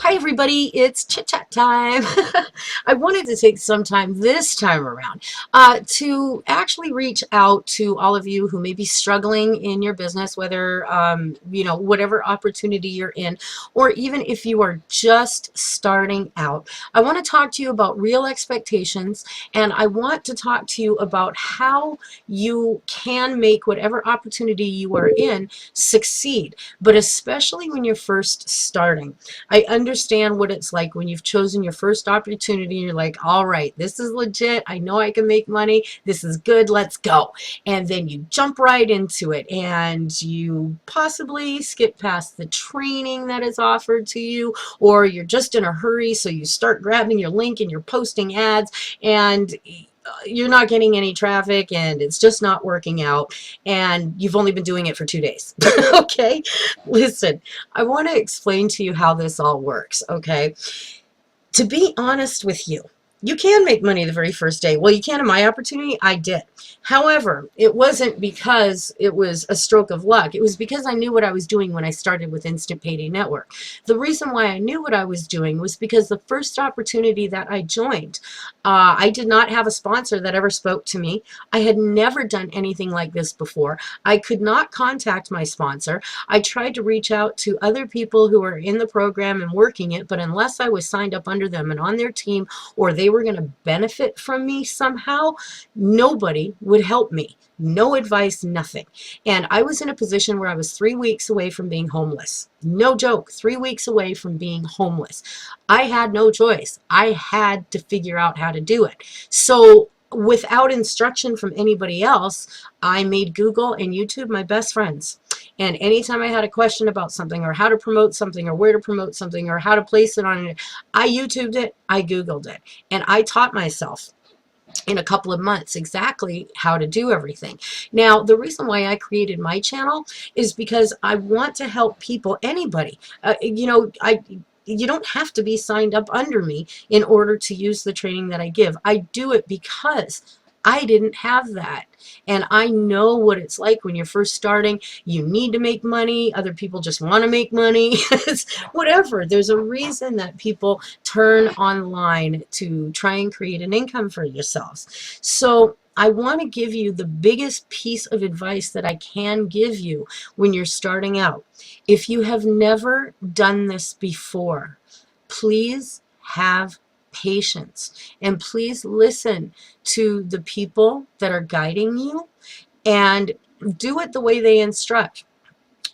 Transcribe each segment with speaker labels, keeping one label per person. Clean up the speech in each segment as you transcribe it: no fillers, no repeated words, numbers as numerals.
Speaker 1: Hi everybody, it's Chit Chat time. I wanted to take some time this time around to actually reach out to all of you who may be struggling in your business, whether, whatever opportunity you're in, or even if you are just starting out. I want to talk to you about real expectations, and I want to talk to you about how you can make whatever opportunity you are in succeed, but especially when you're first starting. I understand what it's like when you've chosen your first opportunity and you're like, all right, this is legit. I know I can make money. This is good. Let's go. And then you jump right into it and you possibly skip past the training that is offered to you, or you're just in a hurry. So you start grabbing your link and you're posting ads and you're not getting any traffic and it's just not working out, and you've only been doing it for 2 days. Okay, listen, I want to explain to you how this all works. Okay, to be honest with you, you can make money the very first day. Well, you can in my opportunity. I did. However, it wasn't because it was a stroke of luck. It was because I knew what I was doing when I started with Instant Payday Network. The reason why I knew what I was doing was because the first opportunity that I joined, I did not have a sponsor that ever spoke to me. I had never done anything like this before. I could not contact my sponsor. I tried to reach out to other people who were in the program and working it, but unless I was signed up under them and on their team, or they were going to benefit from me somehow, nobody would help me. No advice, nothing. And I was in a position where I was 3 weeks away from being homeless. No joke, 3 weeks away from being homeless. I had no choice. I had to figure out how to do it. So without instruction from anybody else, I made Google and YouTube my best friends. And anytime I had a question about something, or how to promote something, or where to promote something, or how to place it on it, I YouTubed it, I Googled it, and I taught myself in a couple of months exactly how to do everything. Now, the reason why I created my channel is because I want to help people, anybody. You don't have to be signed up under me in order to use the training that I give. I do it because I didn't have that. And I know what it's like when you're first starting. You need to make money. Other people just want to make money. Whatever. There's a reason that people turn online to try and create an income for yourselves. So I want to give you the biggest piece of advice that I can give you when you're starting out. If you have never done this before, please have patience, and please listen to the people that are guiding you and do it the way they instruct.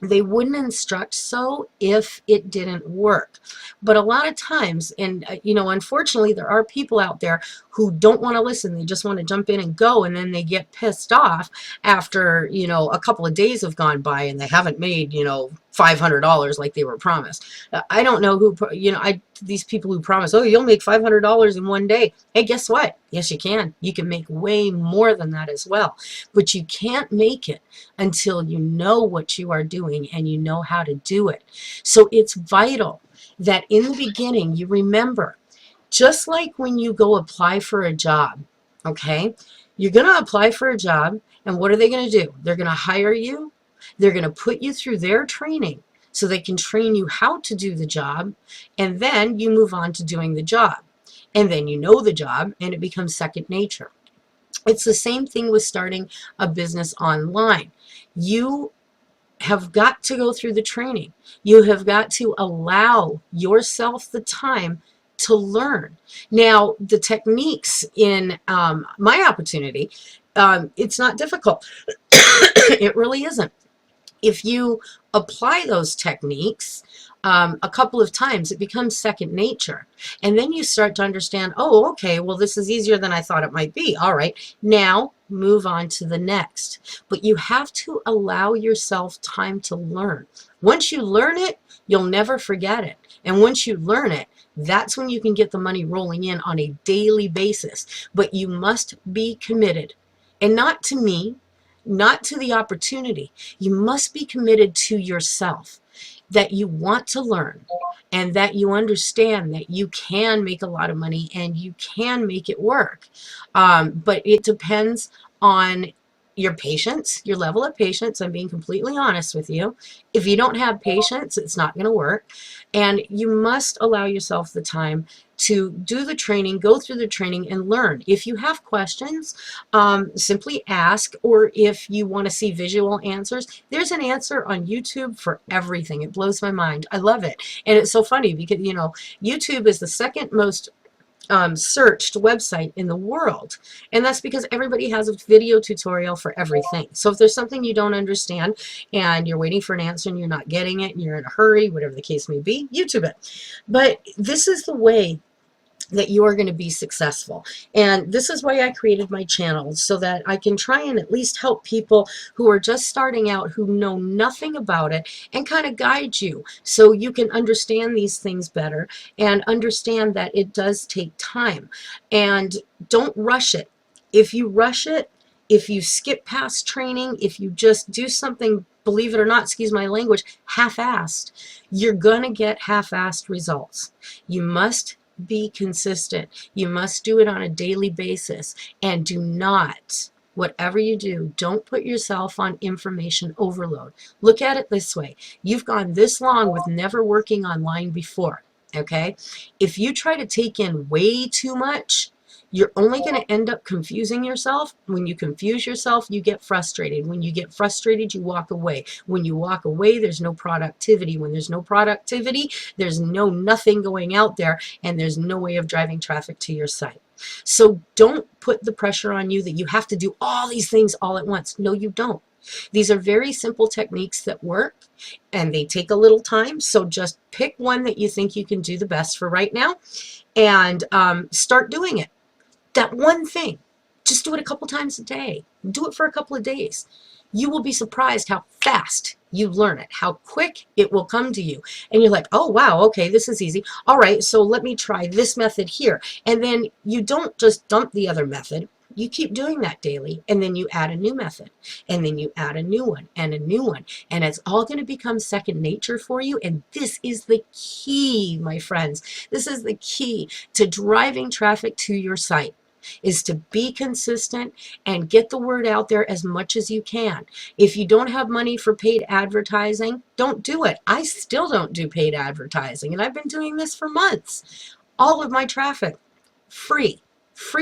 Speaker 1: They wouldn't instruct so if it didn't work. But a lot of times, and unfortunately, there are people out there who don't want to listen. They just want to jump in and go, and then they get pissed off after, a couple of days have gone by and they haven't made, $500 like they were promised. I don't know who, these people who promise, oh, you'll make $500 in one day. Hey, guess what? Yes, you can. You can make way more than that as well. But you can't make it until you know what you are doing and you know how to do it. So it's vital that in the beginning you remember, just like when you go apply for a job, okay? You're going to apply for a job, and what are they going to do? They're going to hire you. They're going to put you through their training so they can train you how to do the job, and then you move on to doing the job. And then you know the job, and it becomes second nature. It's the same thing with starting a business online. You have got to go through the training. You have got to allow yourself the time to learn. Now, the techniques in my opportunity, it's not difficult. It really isn't. If you apply those techniques a couple of times, it becomes second nature. And then you start to understand, oh, okay, well, this is easier than I thought it might be. All right, now move on to the next. But you have to allow yourself time to learn. Once you learn it, you'll never forget it. And once you learn it, that's when you can get the money rolling in on a daily basis. But you must be committed. And not to me, not to the opportunity. You must be committed to yourself, that you want to learn and that you understand that you can make a lot of money and you can make it work. But it depends on your patience, your level of patience. I'm being completely honest with you. If you don't have patience, it's not going to work. And you must allow yourself the time to do the training, go through the training, and learn. If you have questions, simply ask, or if you want to see visual answers, there's an answer on YouTube for everything. It blows my mind. I love it. And it's so funny because, YouTube is the second most searched website in the world, and that's because everybody has a video tutorial for everything. So if there's something you don't understand and you're waiting for an answer and you're not getting it and you're in a hurry, whatever the case may be, YouTube it. But this is the way that you are going to be successful. And this is why I created my channel, so that I can try and at least help people who are just starting out, who know nothing about it, and kind of guide you so you can understand these things better and understand that it does take time. And don't rush it. If you rush it, if you skip past training, if you just do something, believe it or not, excuse my language, half-assed, you're going to get half-assed results. You must be consistent. You must do it on a daily basis, and do not, whatever you do, don't put yourself on information overload. Look at it this way. You've gone this long with never working online before, okay? If you try to take in way too much, you're only going to end up confusing yourself. When you confuse yourself, you get frustrated. When you get frustrated, you walk away. When you walk away, there's no productivity. When there's no productivity, there's nothing going out there, and there's no way of driving traffic to your site. So don't put the pressure on you that you have to do all these things all at once. No, you don't. These are very simple techniques that work, and they take a little time. So just pick one that you think you can do the best for right now, and start doing it. That one thing, just do it a couple times a day. Do it for a couple of days. You will be surprised how fast you learn it, how quick it will come to you. And you're like, oh, wow, okay, this is easy. All right, so let me try this method here. And then you don't just dump the other method. You keep doing that daily, and then you add a new method, and then you add a new one and a new one, and it's all going to become second nature for you. And this is the key, my friends. This is the key to driving traffic to your site, is to be consistent and get the word out there as much as you can. If you don't have money for paid advertising, don't do it. I still don't do paid advertising, and I've been doing this for months. All of my traffic, free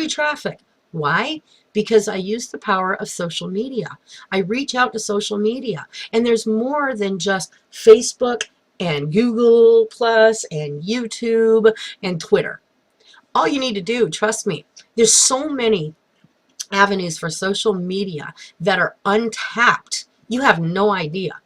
Speaker 1: traffic. Why? Because I use the power of social media. I reach out to social media, and there's more than just Facebook and Google Plus and YouTube and Twitter. All you need to do, trust me, there's so many avenues for social media that are untapped. You have no idea.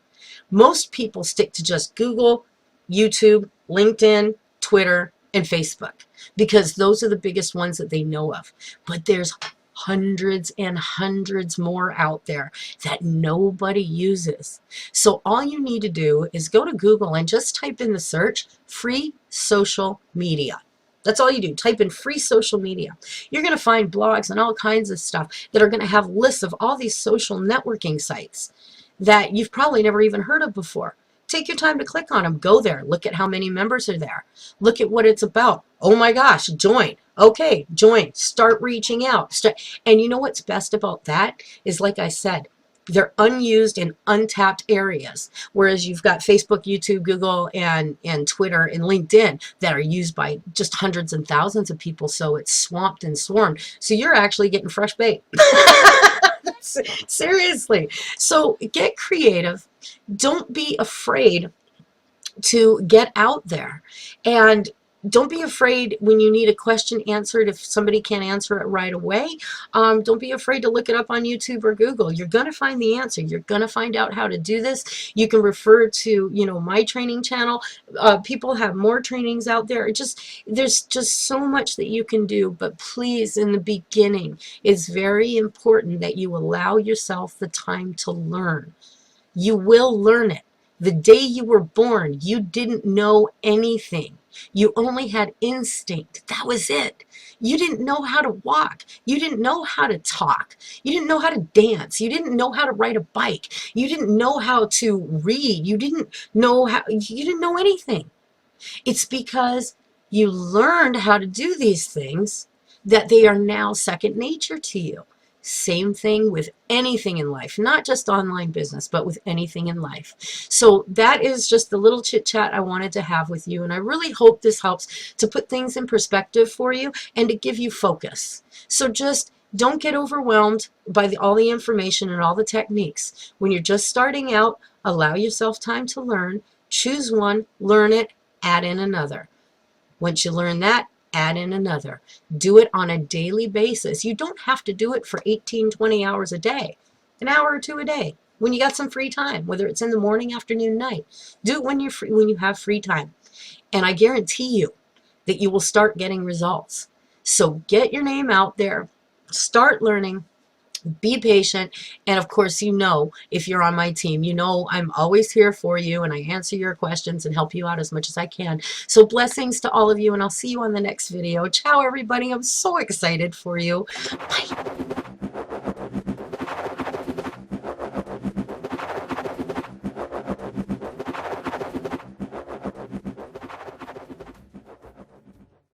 Speaker 1: Most people stick to just Google, YouTube, LinkedIn, Twitter, and Facebook, because those are the biggest ones that they know of. But there's hundreds and hundreds more out there that nobody uses. So all you need to do is go to Google and just type in the search, free social media. That's all you do. Type in free social media. You're going to find blogs and all kinds of stuff that are going to have lists of all these social networking sites that you've probably never even heard of before. Take your time to click on them. Go there. Look at how many members are there. Look at what it's about. Oh my gosh, join. Okay, join. Start reaching out. And you know what's best about that is, like I said, they're unused and untapped areas, whereas you've got Facebook, YouTube, Google, and Twitter and LinkedIn that are used by just hundreds and thousands of people, so it's swamped and swarmed. So you're actually getting fresh bait. Seriously. So get creative. Don't be afraid to get out there, and don't be afraid when you need a question answered if somebody can't answer it right away. Don't be afraid to look it up on YouTube or Google. You're going to find the answer. You're going to find out how to do this. You can refer to, my training channel. People have more trainings out there. There's just so much that you can do. But please, in the beginning, it's very important that you allow yourself the time to learn. You will learn it. The day you were born, you didn't know anything. You only had instinct. That was it. You didn't know how to walk. You didn't know how to talk. You didn't know how to dance. You didn't know how to ride a bike. You didn't know how to read. You didn't know anything. It's because you learned how to do these things that they are now second nature to you. Same thing with anything in life, not just online business, but with anything in life. So that is just the little chit chat I wanted to have with you. And I really hope this helps to put things in perspective for you and to give you focus. So just don't get overwhelmed by all the information and all the techniques. When you're just starting out, allow yourself time to learn. Choose one, learn it, add in another. Once you learn that, add in another. Do it on a daily basis. You don't have to do it for 18, 20 hours a day. An hour or two a day when you got some free time, whether it's in the morning, afternoon, night. Do it when you're free, when you have free time. And I guarantee you that you will start getting results. So get your name out there, start learning, be patient, and of course, if you're on my team, I'm always here for you, and I answer your questions and help you out as much as I can. So blessings to all of you, and I'll see you on the next video. Ciao, everybody. I'm so excited for you. Bye.